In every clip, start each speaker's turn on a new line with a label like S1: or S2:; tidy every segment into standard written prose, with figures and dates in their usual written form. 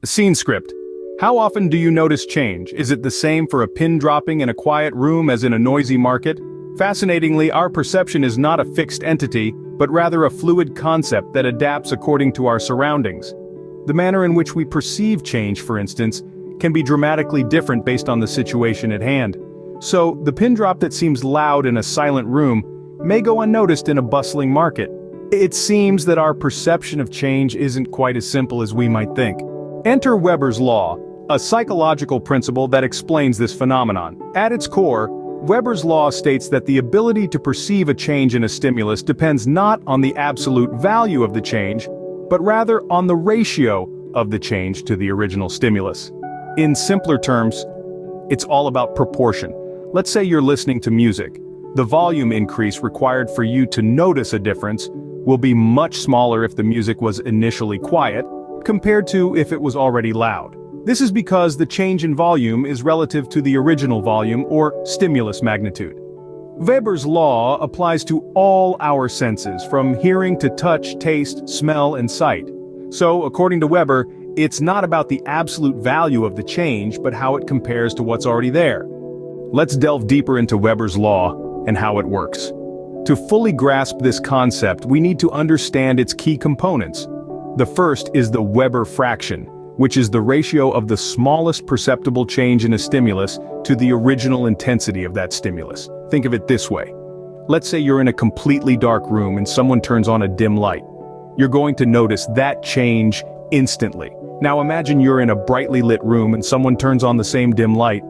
S1: Scene script. How often do you notice change? Is it the same for a pin dropping in a quiet room as in a noisy market? Fascinatingly, our perception is not a fixed entity, but rather a fluid concept that adapts according to our surroundings. The manner in which we perceive change, for instance, can be dramatically different based on the situation at hand. So, the pin drop that seems loud in a silent room may go unnoticed in a bustling market. It seems that our perception of change isn't quite as simple as we might think. Enter Weber's law, a psychological principle that explains this phenomenon. At its core, Weber's law states that the ability to perceive a change in a stimulus depends not on the absolute value of the change, but rather on the ratio of the change to the original stimulus. In simpler terms, it's all about proportion. Let's say you're listening to music. The volume increase required for you to notice a difference will be much smaller if the music was initially quiet, compared to if it was already loud. This is because the change in volume is relative to the original volume or stimulus magnitude. Weber's law applies to all our senses, from hearing to touch, taste, smell, and sight. So, according to Weber, it's not about the absolute value of the change, but how it compares to what's already there. Let's delve deeper into Weber's law and how it works. To fully grasp this concept, we need to understand its key components. The first is the Weber fraction, which is the ratio of the smallest perceptible change in a stimulus to the original intensity of that stimulus. Think of it this way. Let's say you're in a completely dark room and someone turns on a dim light. You're going to notice that change instantly. Now imagine you're in a brightly lit room and someone turns on the same dim light.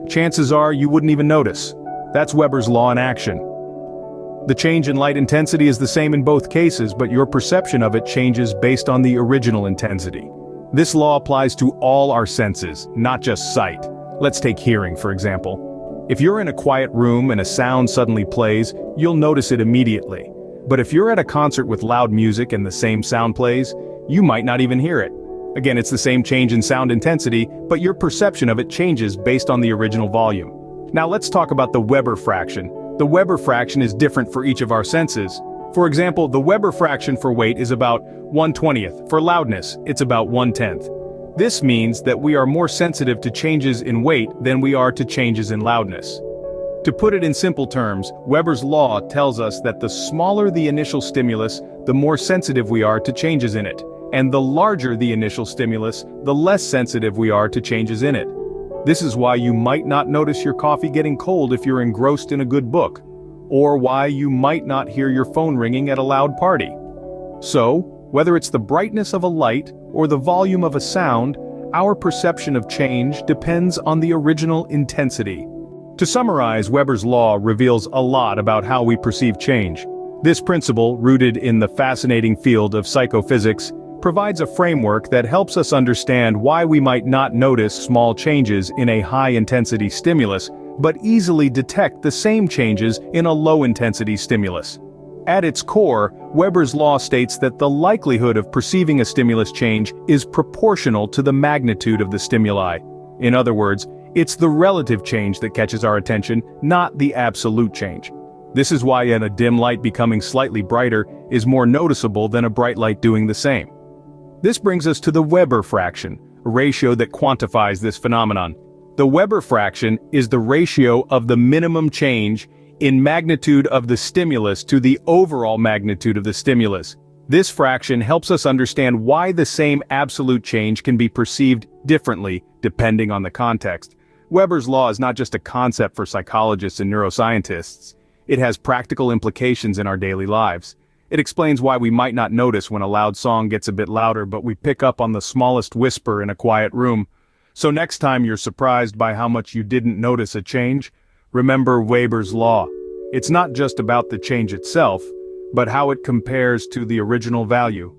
S1: Chances are you wouldn't even notice. That's Weber's law in action. The change in light intensity is the same in both cases, but your perception of it changes based on the original intensity. This law applies to all our senses, not just sight. Let's take hearing, for example. If you're in a quiet room and a sound suddenly plays, you'll notice it immediately. But if you're at a concert with loud music and the same sound plays, you might not even hear it. Again, it's the same change in sound intensity, but your perception of it changes based on the original volume. Now let's talk about the Weber fraction. The Weber fraction is different for each of our senses. For example, the Weber fraction for weight is about 1/20th. For loudness, it's about 1/10th. This means that we are more sensitive to changes in weight than we are to changes in loudness. To put it in simple terms, Weber's law tells us that the smaller the initial stimulus, the more sensitive we are to changes in it. And the larger the initial stimulus, the less sensitive we are to changes in it. This is why you might not notice your coffee getting cold if you're engrossed in a good book, or why you might not hear your phone ringing at a loud party. So, whether it's the brightness of a light or the volume of a sound, our perception of change depends on the original intensity. To summarize, Weber's law reveals a lot about how we perceive change. This principle, rooted in the fascinating field of psychophysics, provides a framework that helps us understand why we might not notice small changes in a high-intensity stimulus, but easily detect the same changes in a low-intensity stimulus. At its core, Weber's law states that the likelihood of perceiving a stimulus change is proportional to the magnitude of the stimuli. In other words, it's the relative change that catches our attention, not the absolute change. This is why a dim light becoming slightly brighter is more noticeable than a bright light doing the same. This brings us to the Weber fraction, a ratio that quantifies this phenomenon. The Weber fraction is the ratio of the minimum change in magnitude of the stimulus to the overall magnitude of the stimulus. This fraction helps us understand why the same absolute change can be perceived differently depending on the context. Weber's law is not just a concept for psychologists and neuroscientists. It has practical implications in our daily lives. It explains why we might not notice when a loud song gets a bit louder, but we pick up on the smallest whisper in a quiet room. So next time you're surprised by how much you didn't notice a change, remember Weber's law. It's not just about the change itself, but how it compares to the original value.